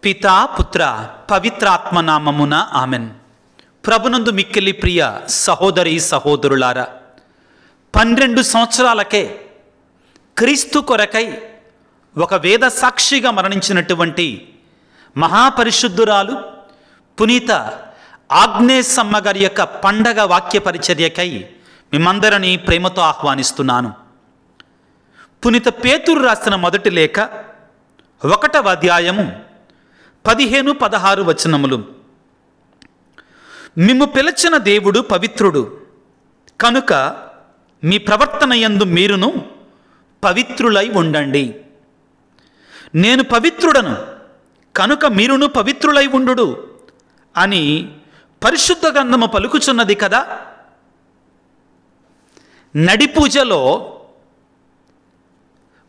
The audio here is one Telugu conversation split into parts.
పితా పుత్ర పవిత్రాత్మ నామమున ఆమెన్. ప్రభునందు మిక్కిలి ప్రియ సహోదరి సహోదరులారా, 12 సంవత్సరాలకే క్రీస్తు కొరకై ఒక వేద సాక్షిగా మరణించినటువంటి మహాపరిశుద్ధురాలు పునీత ఆగ్నేసమ్మ గారి యొక్క పండగ వాక్య పరిచర్యకై మిమ్మందరినీ ప్రేమతో ఆహ్వానిస్తున్నాను. పునీత పేతురు రాసిన మొదటి లేఖ 1వ అధ్యాయము 15-16 వచనములు. మిమ్ము పిలిచిన దేవుడు పవిత్రుడు కనుక మీ ప్రవర్తన యందు మీరును పవిత్రులై ఉండండి. నేను పవిత్రుడను కనుక మీరును పవిత్రులై ఉండుడు అని పరిశుద్ధ గ్రంథము పలుకుచున్నది కదా. నడి పూజలో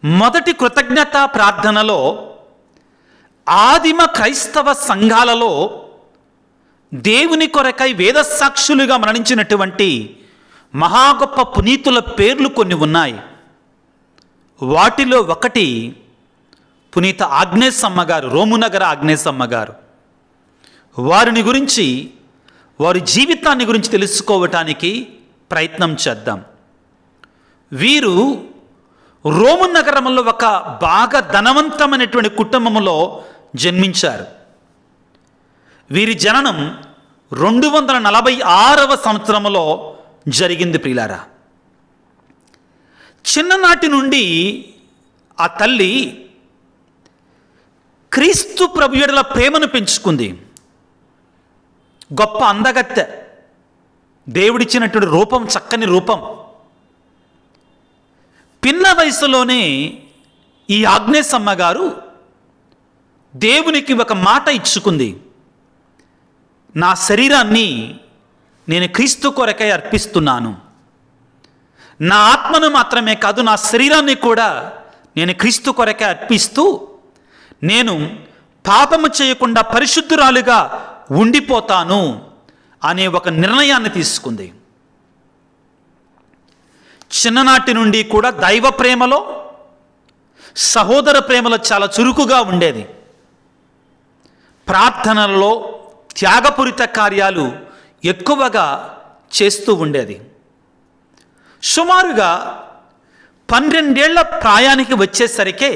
మొదటి కృతజ్ఞతా ప్రార్థనలో ఆదిమ క్రైస్తవ సంఘాలలో దేవుని కొరకై వేదసాక్షులుగా మరణించినటువంటి మహా గొప్ప పునీతుల పేర్లు కొన్ని ఉన్నాయి. వాటిలో ఒకటి పునీత ఆగ్నేసమ్మ గారు, రోమునగర ఆగ్నేసమ్మ గారు. వారిని గురించి, వారి జీవితాన్ని గురించి తెలుసుకోవటానికి ప్రయత్నం చేద్దాం. వీరు రోము నగరంలో ఒక బాగా ధనవంతమైనటువంటి కుటుంబంలో జన్మించారు. వీరి జననం 246వ సంవత్సరంలో జరిగింది. ప్రియులారా, చిన్ననాటి నుండి ఆ తల్లి క్రీస్తు ప్రభు యెడల ప్రేమను పెంచుకుంది. గొప్ప అందగత్తె, దేవుడిచ్చినటువంటి రూపం, చక్కని రూపం. పిన్న వయసులోనే ఈ ఆగ్నేసమ్మ గారు దేవునికి ఒక మాట ఇచ్చుకుంది. నా శరీరాన్ని నేను క్రీస్తు కొరకై అర్పిస్తున్నాను. నా ఆత్మను మాత్రమే కాదు, నా శరీరాన్ని కూడా నేను క్రీస్తు కొరకై అర్పిస్తూ నేను పాపము చేయకుండా పరిశుద్ధురాలుగా ఉండిపోతాను అనే ఒక నిర్ణయాన్ని తీసుకుంది. చిన్ననాటి నుండి కూడా దైవ ప్రేమలో, సహోదర ప్రేమలో చాలా చురుకుగా ఉండేది. ప్రార్థనలలో త్యాగపూరిత కార్యాలు ఎక్కువగా చేస్తూ ఉండేది. సుమారుగా 12 ఏళ్ల ప్రాయానికి వచ్చేసరికే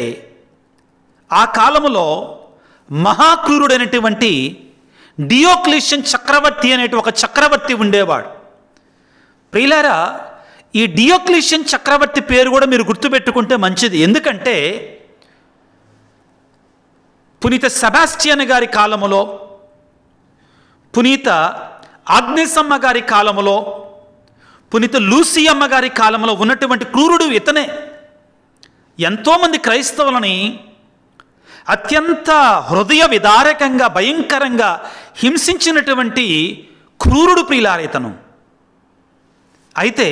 ఆ కాలంలో మహాక్రూరుడైనటువంటి డియోక్లిషియన్ చక్రవర్తి అనే ఒక చక్రవర్తి ఉండేవాడు. ప్రియులారా, ఈ డియోక్లిషియన్ చక్రవర్తి పేరు కూడా మీరు గుర్తుపెట్టుకుంటే మంచిది. ఎందుకంటే పునీత సెబాస్టియన్ గారి కాలములో, పునీత ఆగ్నేసమ్మ గారి కాలములో, పునీత లూసియమ్మ గారి కాలంలో ఉన్నటువంటి క్రూరుడు ఇతనే. ఎంతోమంది క్రైస్తవులని అత్యంత హృదయ విదారకంగా, భయంకరంగా హింసించినటువంటి క్రూరుడు ప్రియులారా ఇతను. అయితే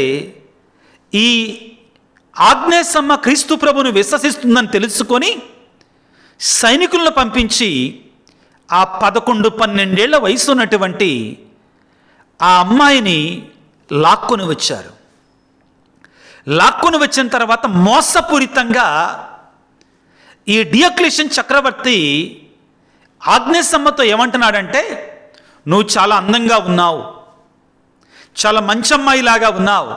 ఈ ఆగ్నేసమ్మ క్రీస్తు ప్రభువును విశ్వసిస్తుందని తెలుసుకొని సైనికులను పంపించి ఆ 11-12 ఏళ్ల వయసు ఉన్నటువంటి ఆ అమ్మాయిని లాక్కొని వచ్చారు. లాక్కొని వచ్చిన తర్వాత మోసపూరితంగా ఈ డియోక్లిషియన్ చక్రవర్తి ఆగ్నేసమ్మతో ఏమంటున్నాడంటే, నువ్వు చాలా అందంగా ఉన్నావు, చాలా మంచి అమ్మాయిలాగా ఉన్నావు,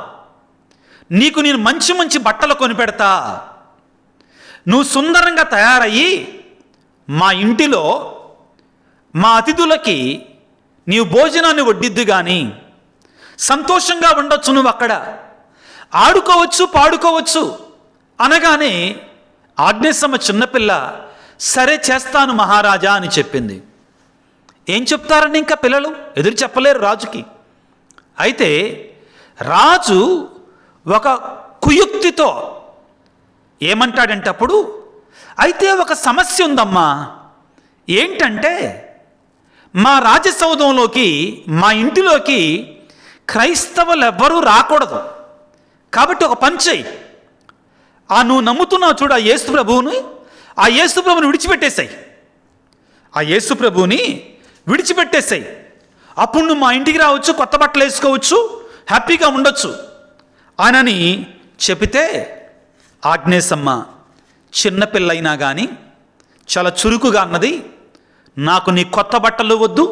నీకు నేను మంచి మంచి బట్టలు కొనిపెడతా, నువ్వు సుందరంగా తయారయ్యి మా ఇంటిలో మా అతిథులకి నీవు భోజనాన్ని వడ్డిద్దు కానీ సంతోషంగా ఉండొచ్చు, నువ్వు అక్కడ ఆడుకోవచ్చు, పాడుకోవచ్చు అనగానే ఆగ్నేసమ్మ చిన్నపిల్ల సరే చేస్తాను మహారాజా అని చెప్పింది. ఏం చెప్తారండి, ఇంకా పిల్లలు ఎదురు చెప్పలేరు రాజుకి. అయితే రాజు ఒక కుయుక్తితో ఏమంటాడంటే అప్పుడు, అయితే ఒక సమస్య ఉందమ్మా. ఏంటంటే మా రాజసౌధంలోకి, మా ఇంటిలోకి క్రైస్తవులు ఎవ్వరూ రాకూడదు. కాబట్టి ఒక పని చెయ్యి, నువ్వు నమ్ముతున్నావు చూడు ఆ యేసు ప్రభువుని, ఆ యేసు ప్రభువుని విడిచిపెట్టేసాయి, ఆ యేసు ప్రభువుని విడిచిపెట్టేసాయి. అప్పుడు నువ్వు మా ఇంటికి రావచ్చు, కొత్త బట్టలు వేసుకోవచ్చు, హ్యాపీగా ఉండొచ్చు అనని చెబితే ఆగ్నేసమ్మ చిన్నపిల్లైనా కానీ చాలా చురుకుగా అన్నది, నాకు నీ కొత్త బట్టలు వద్దు,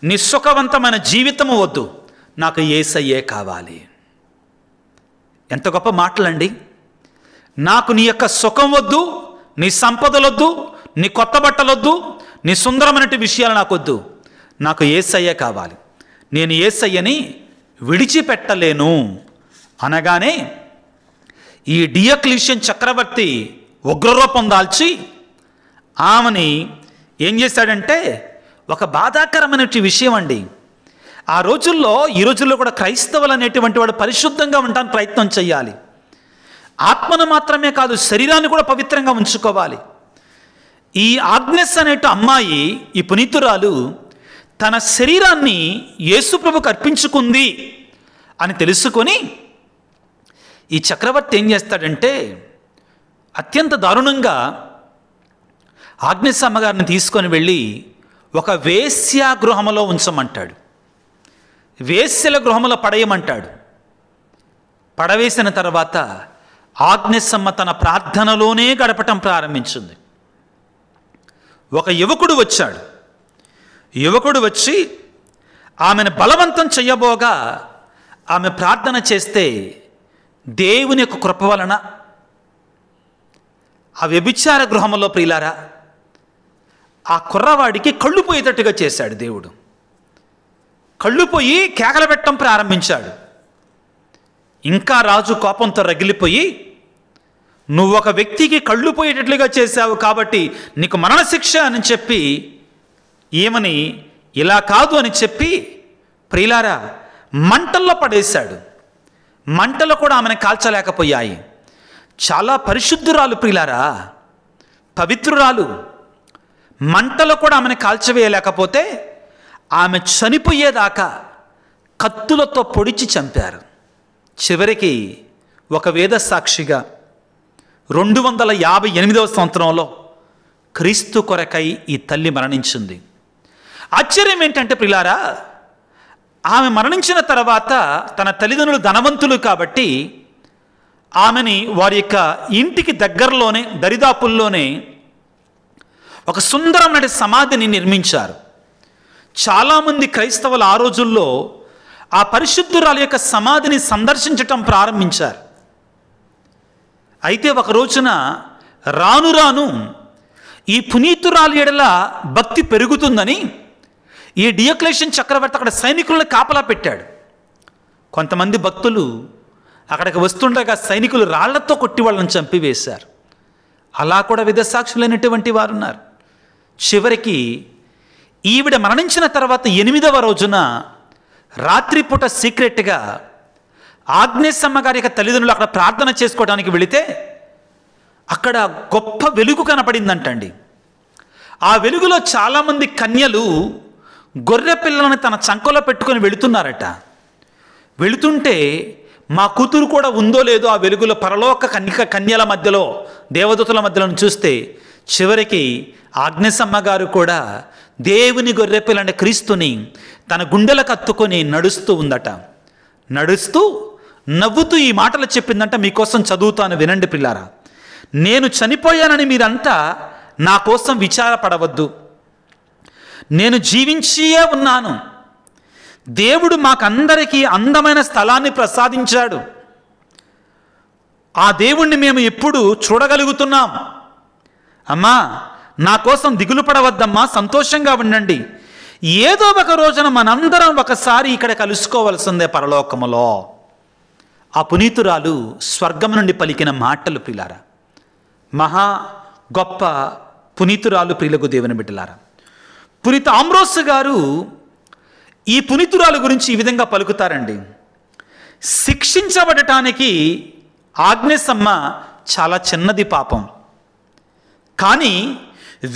నీ సుఖవంతమైన జీవితము వద్దు, నాకు యేసయ్యే కావాలి. ఎంత గొప్ప మాటలండి. నాకు నీ యొక్క సుఖం వద్దు, నీ సంపదలొద్దు, నీ కొత్త బట్టలొద్దు, నీ సుందరమైన విషయాలు నాకు వద్దు, నాకు యేసయ్యే కావాలి, నేను యేసయ్యని విడిచిపెట్టలేను అనగానే ఈ డియోక్లీషియన్ చక్రవర్తి ఉగ్రరూపం దాల్చి ఆమెని ఏం చేశాడంటే, ఒక బాధాకరమైన విషయం అండి. ఆ రోజుల్లో, ఈ రోజుల్లో కూడా క్రైస్తవులు అనేటువంటి వాడు పరిశుద్ధంగా ఉండడానికి ప్రయత్నం చేయాలి. ఆత్మను మాత్రమే కాదు, శరీరాన్ని కూడా పవిత్రంగా ఉంచుకోవాలి. ఈ ఆగ్నెస్ అనే అమ్మాయి, ఈ పునీతురాలు తన శరీరాన్ని యేసుప్రభుకు అర్పించుకుంది అని తెలుసుకొని ఈ చక్రవర్తి ఏం చేస్తాడంటే, అత్యంత దారుణంగా ఆగ్నెస్ అమ్మగారిని తీసుకొని వెళ్ళి ఒక వేశ్యాగృహంలో ఉంచమంటాడు. వేశ్యల గృహంలో పడేయమంటాడు. పడవేసిన తర్వాత ఆగ్నెస్ అమ్మ తన ప్రార్థనలోనే గడపటం ప్రారంభించింది. ఒక యువకుడు వచ్చాడు. యువకుడు వచ్చి ఆమెను బలవంతం చెయ్యబోగా ఆమె ప్రార్థన చేస్తే దేవుని యొక్క కృప వలన ఆ వ్యభిచార గృహంలో ప్రియులారా ఆ కుర్రవాడికి కళ్ళు పోయేటట్టుగా చేశాడు దేవుడు. కళ్ళు పోయి కేకలు పెట్టడం ప్రారంభించాడు. ఇంకా రాజు కోపంతో రగిలిపోయి, నువ్వు ఒక వ్యక్తికి కళ్ళు పోయేటట్లుగా చేశావు కాబట్టి నీకు మరణశిక్ష అని చెప్పి ఏమని, ఇలా కాదు అని చెప్పి ప్రియులారా మంటల్లో పడేశాడు. మంటలు కూడా ఆమెను కాల్చలేకపోయాయి. చాలా పరిశుద్ధురాలు ప్రియులారా, పవిత్రురాలు. మంటలు కూడా ఆమెను కాల్చవేయలేకపోతే ఆమె చనిపోయేదాకా కత్తులతో పొడిచి చంపారు. చివరికి ఒక వేద సాక్షిగా 258వ సంవత్సరంలో క్రీస్తు కొరకై ఈ తల్లి మరణించింది. ఆశ్చర్యం ఏంటంటే ప్రియులారా, ఆమె మరణించిన తర్వాత తన తల్లిదండ్రులు ధనవంతులు కాబట్టి ఆమెని వారి యొక్క ఇంటికి దగ్గరలోనే, దరిదాపుల్లోనే ఒక సుందరమైన సమాధిని నిర్మించారు. చాలామంది క్రైస్తవులు ఆ రోజుల్లో ఆ పరిశుద్ధురాలి యొక్క సమాధిని సందర్శించటం ప్రారంభించారు. అయితే ఒక రోజున రాను రాను ఈ పునీతురాలి ఎడల భక్తి పెరుగుతుందని ఈ డియోక్లేషియన్ చక్రవర్తి అక్కడ సైనికులను కాపలా పెట్టాడు. కొంతమంది భక్తులు అక్కడికి వస్తుండగా సైనికులు రాళ్లతో కొట్టి వాళ్ళని చంపివేశారు. అలా కూడా విధసాక్షులైనటువంటి వారు ఉన్నారు. చివరికి ఈవిడ మరణించిన తర్వాత 8వ రోజున రాత్రిపూట సీక్రెట్గా ఆగ్నేస్ అమ్మగారి యొక్క తల్లిదండ్రులు అక్కడ ప్రార్థన చేసుకోవడానికి వెళితే అక్కడ గొప్ప వెలుగు కనపడిందంటండి. ఆ వెలుగులో చాలామంది కన్యలు గొర్రె పిల్లలను తన చంకలో పెట్టుకొని వెళుతున్నారట. వెళుతుంటే మా కూతురు కూడా ఉందో లేదో ఆ వెలుగులో పరలోక కన్యల మధ్యలో, దేవదూతల మధ్యలో చూస్తే చివరికి ఆగ్నేస్ అమ్మగారు కూడా దేవుని గొర్రెపిల్లని క్రీస్తుని తన గుండెలకు అత్తుకొని నడుస్తూ ఉందట. నడుస్తూ నవ్వుతూ ఈ మాటలు చెప్పిందంట. మీకోసం చదువుతాను, వినండి పిల్లారా. నేను చనిపోయానని మీరంతా నా కోసం విచారపడవద్దు. నేను జీవించియే ఉన్నాను. దేవుడు మాకందరికీ అందమైన స్థలాన్ని ప్రసాదించాడు. ఆ దేవుణ్ణి మేము ఎప్పుడు చూడగలుగుతున్నాం. అమ్మా, నా కోసం దిగులు పడవద్దమ్మా, సంతోషంగా ఉండండి. ఏదో ఒక రోజున మనందరం ఒకసారి ఇక్కడ కలుసుకోవలసిందే పరలోకములో. ఆ పునీతురాలు స్వర్గం నుండి పలికిన మాటలు ప్రియులారా. మహా గొప్ప పునీతురాలు, ప్రియులకు దేవుని బిడ్డలారా. పునీత ఆంబ్రోస్ గారు ఈ పునీతురాలు గురించి ఈ విధంగా పలుకుతారండి. శిక్షించబడటానికి ఆగ్నేస్ అమ్మ చాలా చిన్నది పాపం, కానీ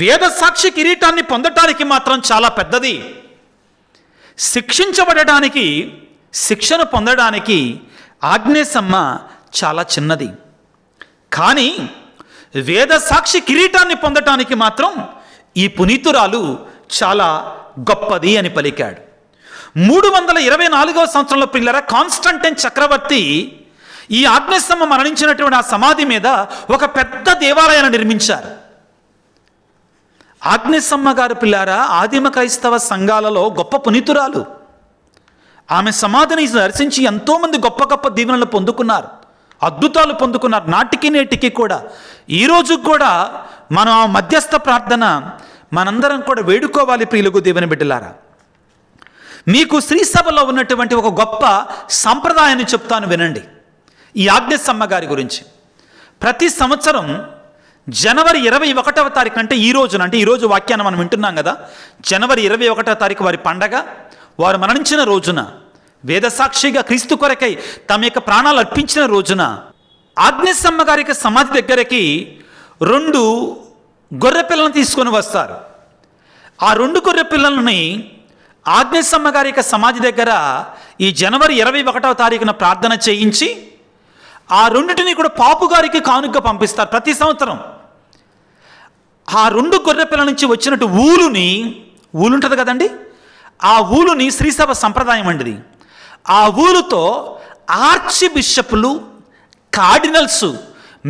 వేద సాక్షి కిరీటాన్ని పొందటానికి మాత్రం చాలా పెద్దది. శిక్షించబడటానికి, శిక్షను పొందడానికి ఆగ్నేస్ అమ్మ చాలా చిన్నది, కానీ వేద సాక్షి కిరీటాన్ని పొందటానికి మాత్రం ఈ పునీతురాలు చాలా గొప్పది అని పలికాడు. 324వ సంవత్సరంలో పిల్లల కాన్స్టంటైన్ చక్రవర్తి ఈ ఆగ్నేస్ అమ్మ మరణించినటువంటి ఆ సమాధి మీద ఒక పెద్ద దేవాలయాన్ని నిర్మించారు. ఆగ్నేసమ్మ గారు పిల్లారా ఆదిమ క్రైస్తవ సంఘాలలో గొప్ప పునీతురాలు. ఆమె సమాధిని దర్శించి ఎంతోమంది గొప్ప గొప్ప దీవెనలు పొందుకున్నారు, అద్భుతాలు పొందుకున్నారు. నాటికి నేటికి కూడా ఈరోజు కూడా మనం ఆ మధ్యస్థ ప్రార్థన మనందరం కూడా వేడుకోవాలి. ప్రియులకు దేవుని బిడ్డలారా, మీకు శ్రీసభలో ఉన్నటువంటి ఒక గొప్ప సంప్రదాయాన్ని చెప్తాను వినండి. ఈ ఆగ్నేసమ్మ గారి గురించి ప్రతి సంవత్సరం జనవరి 21వ తారీఖు అంటే ఈ రోజున, అంటే ఈరోజు వాక్యాన్ని మనం వింటున్నాం కదా, జనవరి 21వ తారీఖు వారి పండగ. వారు మరణించిన రోజున, వేదసాక్షిగా క్రీస్తు కొరకై తమ యొక్క ప్రాణాలు అర్పించిన రోజున ఆగ్నేసమ్మ గారికి సమాధి దగ్గరికి 2 గొర్రె పిల్లలను తీసుకొని వస్తారు. ఆ 2 గొర్రె పిల్లలని ఆగ్నేసమ్మ గారి యొక్క సమాధి దగ్గర ఈ జనవరి 21వ తారీఖున ప్రార్థన చేయించి ఆ 2టిని కూడా పాపు గారికి కానుక పంపిస్తారు. ప్రతి సంవత్సరం ఆ 2 గొర్రె పిల్లల నుంచి వచ్చినట్టు ఊలు ఉంటుంది కదండి, ఆ ఊలుని శ్రీసభ సంప్రదాయం అండిది. ఆ ఊలుతో ఆర్చి బిషప్లు, కార్డినల్స్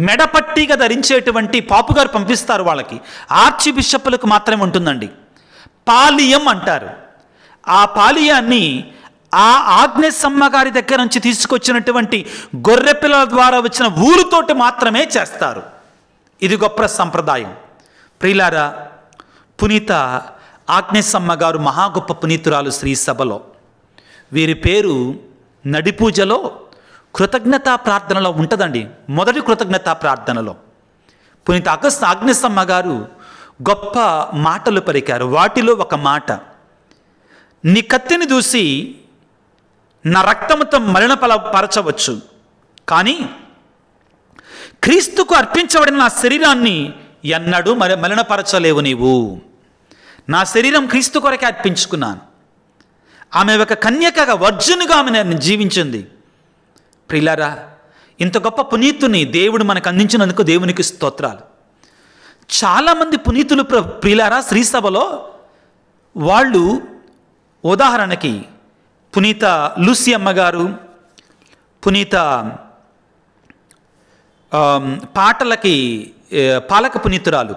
మెడపట్టిగా ధరించేటువంటి పాపుగారు పంపిస్తారు. వాళ్ళకి ఆర్చి బిషప్లకు మాత్రమే ఉంటుందండి. పాలియం అంటారు. ఆ పాలియాన్ని ఆ ఆగ్నేసమ్మ గారి దగ్గర నుంచి తీసుకొచ్చినటువంటి గొర్రె పిల్లల ద్వారా వచ్చిన ఊరుతోటి మాత్రమే చేస్తారు. ఇది గొప్ప సంప్రదాయం. ప్రియులారా, పునీత ఆగ్నేసమ్మ గారు మహా గొప్ప పునీతురాలు శ్రీసభలో. వీరి పేరు నడిపూజలో కృతజ్ఞతా ప్రార్థనలో ఉంటుందండి. మొదటి కృతజ్ఞతా ప్రార్థనలో పునీత ఆగ్నేసమ్మ గారు గొప్ప మాటలు పలికారు. వాటిలో ఒక మాట, నీ కత్తిని దూసి నా రక్తముతో మలినపరచవచ్చు, కానీ క్రీస్తుకు అర్పించబడిన నా శరీరాన్ని ఎన్నడూ మలినపరచలేవు నీవు. నా శరీరం క్రీస్తు కొరకే అర్పించుకున్నాను. ఆమె ఒక కన్యకగా, వర్జునుగా ఆమె జీవించింది. ప్రియులారా, ఇంత గొప్ప పునీతుని దేవుడు మనకు అందించినందుకు దేవునికి స్తోత్రాలు. చాలామంది పునీతులు ప్రియులారా శ్రీసభలో వాళ్ళు, ఉదాహరణకి పునీత లూసి అమ్మ గారు, పునీత పాటలకి పాలక పునీతురాలు,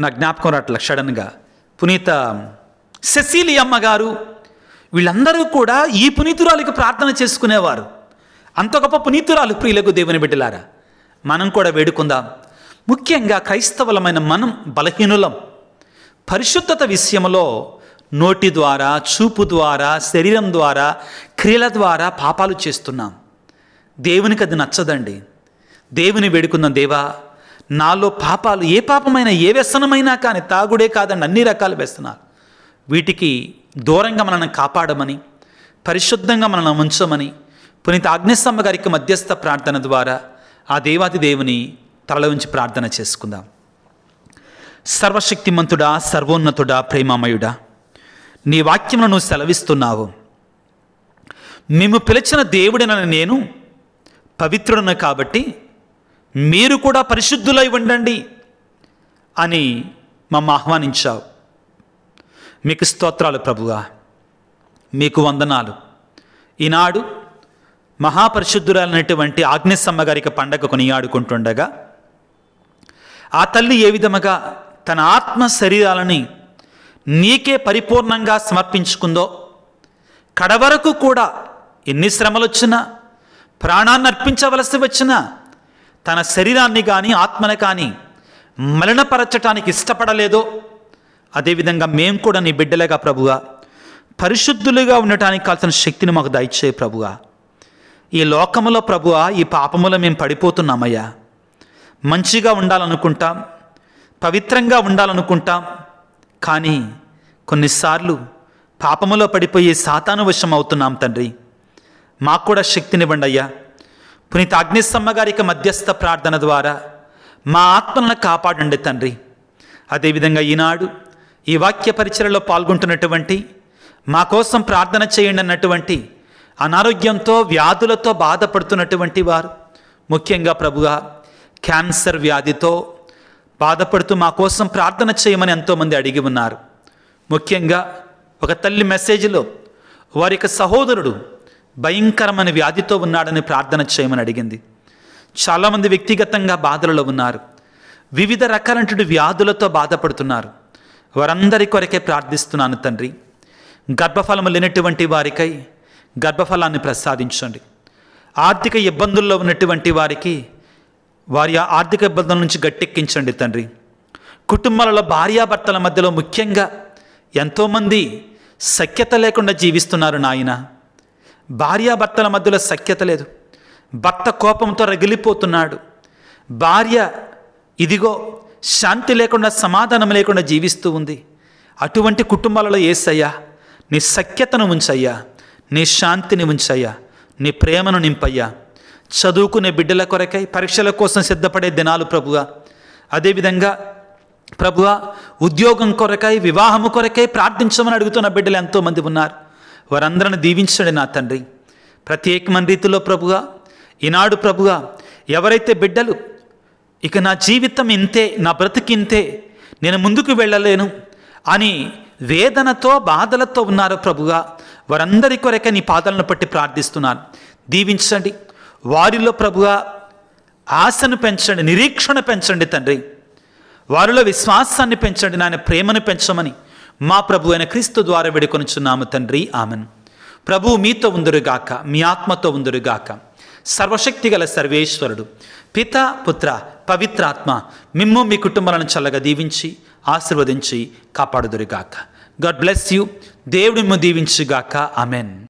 నా జ్ఞాపకం రావట్ల సడన్గా, పునీత సెసిలి అమ్మ గారు, వీళ్ళందరూ కూడా ఈ పునీతురాలికి ప్రార్థన చేసుకునేవారు. అంత గొప్ప పునీతురాలు ప్రియులకు దేవుని బిడ్డలారా. మనం కూడా వేడుకుందాం. ముఖ్యంగా క్రైస్తవులమైన మనం బలహీనులం. పరిశుద్ధత విషయంలో నోటి ద్వారా, చూపు ద్వారా, శరీరం ద్వారా, క్రియల ద్వారా పాపాలు చేస్తున్నాం. దేవునికి అది నచ్చదండి. దేవుని వేడుకుందాం, దేవా నాలో పాపాలు, ఏ పాపమైనా, ఏ వ్యసనమైనా కానీ, తాగుడే కాదండి, అన్ని రకాల వ్యసనాలు, వీటికి దూరంగా మనల్ని కాపాడమని, పరిశుద్ధంగా మనల్ని ఉంచమని పునీత ఆగ్నేసమ్మ గారికి మధ్యస్థ ప్రార్థన ద్వారా ఆ దేవాది దేవుని తల ఉంచి ప్రార్థన చేసుకుందాం. సర్వశక్తిమంతుడా, సర్వోన్నతుడా, ప్రేమమయుడా, నీ వాక్యమును నువ్వు సెలవిస్తున్నావు. మేము పిలిచిన దేవుడినని నేను పవిత్రుడను కాబట్టి మీరు కూడా పరిశుద్ధులై ఉండండి అని మమ్మ ఆహ్వానించావు. మీకు స్తోత్రాలు ప్రభువా, మీకు వందనాలు. ఈనాడు మహాపరిశుద్ధురాలైనటువంటి ఆగ్నేసమ్మ గారికి పండగ కొనియాడుకుంటుండగా ఆ తల్లి ఏ విధముగా తన ఆత్మ శరీరాలని నీకే పరిపూర్ణంగా సమర్పించుకుందో, కడవరకు కూడా ఎన్ని శ్రమలు వచ్చినా, ప్రాణాన్ని అర్పించవలసి వచ్చినా తన శరీరాన్ని కానీ ఆత్మని కానీ మలినపరచటానికి ఇష్టపడలేదో, అదేవిధంగా మేము కూడా నీ బిడ్డలేగా ప్రభువా పరిశుద్ధులుగా ఉండటానికి కావాల్సిన శక్తిని మాకు దయచేయి ప్రభువా. ఈ లోకములో ప్రభువా ఈ పాపములో మేము పడిపోతున్నామయ్యా. మంచిగా ఉండాలనుకుంటాం, పవిత్రంగా ఉండాలనుకుంటాం, కానీ కొన్నిసార్లు పాపములో పడిపోయి సాతాను వశం అవుతున్నాం తండ్రి. మాకు కూడా శక్తినివ్వండి అయ్యా. పునీత ఆగ్నేసమ్మ గారికి మధ్యస్థ ప్రార్థన ద్వారా మా ఆత్మలను కాపాడండి తండ్రి. అదేవిధంగా ఈనాడు ఈ వాక్య పరిచయలో పాల్గొంటున్నటువంటి, మా కోసం ప్రార్థన చేయండి అన్నటువంటి, అనారోగ్యంతో వ్యాధులతో బాధపడుతున్నటువంటి వారు, ముఖ్యంగా ప్రభువా క్యాన్సర్ వ్యాధితో బాధపడుతూ మా కోసం ప్రార్థన చేయమని ఎంతోమంది అడిగి ఉన్నారు. ముఖ్యంగా ఒక తల్లి మెసేజ్లో వారి యొక్క సహోదరుడు భయంకరమైన వ్యాధితో ఉన్నాడని ప్రార్థన చేయమని అడిగింది. చాలామంది వ్యక్తిగతంగా బాధలలో ఉన్నారు, వివిధ రకాలైనటువంటి వ్యాధులతో బాధపడుతున్నారు. వారందరి కొరకే ప్రార్థిస్తున్నాను తండ్రి. గర్భఫలము లేనటువంటి వారికై గర్భఫలాన్ని ప్రసాదించండి. ఆర్థిక ఇబ్బందుల్లో ఉన్నటువంటి వారికి వారి ఆర్థిక ఇబ్బందుల నుంచి గట్టెక్కించండి తండ్రి. కుటుంబాలలో భార్యాభర్తల మధ్యలో ముఖ్యంగా ఎంతోమంది సఖ్యత లేకుండా జీవిస్తున్నారు నాయన. భార్యాభర్తల మధ్యలో సఖ్యత లేదు. భర్త కోపంతో రగిలిపోతున్నాడు. భార్య ఇదిగో శాంతి లేకుండా, సమాధానం లేకుండా జీవిస్తూ ఉంది. అటువంటి కుటుంబాలలో యేసయ్యా నీ సఖ్యతను ఉంచయ్యా, నీ శాంతిని ఉంచయ్యా, నీ ప్రేమను నింపయ్యా. చదువుకునే బిడ్డల కొరకై, పరీక్షల కోసం సిద్ధపడే దినాలు ప్రభువా, అదేవిధంగా ప్రభువా ఉద్యోగం కొరకై, వివాహము కొరకై ప్రార్థించమని అడుగుతున్న బిడ్డలు ఎంతోమంది ఉన్నారు. వారందరిని దీవించండి నా తండ్రి. ప్రత్యేకమైన రీతిలో ప్రభువా ఈనాడు ప్రభువా ఎవరైతే బిడ్డలు ఇక నా జీవితం ఇంతే, నా బ్రతికింతే, నేను ముందుకు వెళ్ళలేను అని వేదనతో బాధలతో ఉన్నారో ప్రభువా, వారందరి కొరకే నీ పాదాలను పట్టి ప్రార్థిస్తున్నాను. దీవించండి. వారిలో ప్రభువా ఆశను పెంచండి, నిరీక్షణ పెంచండి తండ్రి. వారిలో విశ్వాసాన్ని పెంచండి నాయన, ప్రేమను పెంచమని మా ప్రభు అయిన క్రీస్తు ద్వారా వేడుకొనుచున్నాము తండ్రి. ఆమెన్. ప్రభువు మీతో ఉందురుగాక, మీ ఆత్మతో ఉందురుగాక. సర్వశక్తి గల సర్వేశ్వరుడు పిత, పుత్ర, పవిత్రాత్మ మిమ్ము మీ కుటుంబాలను చల్లగా దీవించి ఆశీర్వదించి కాపాడుదురుగాక. God bless you. దేవుడు మిమ్ము దీవించుగాక. ఆమెన్.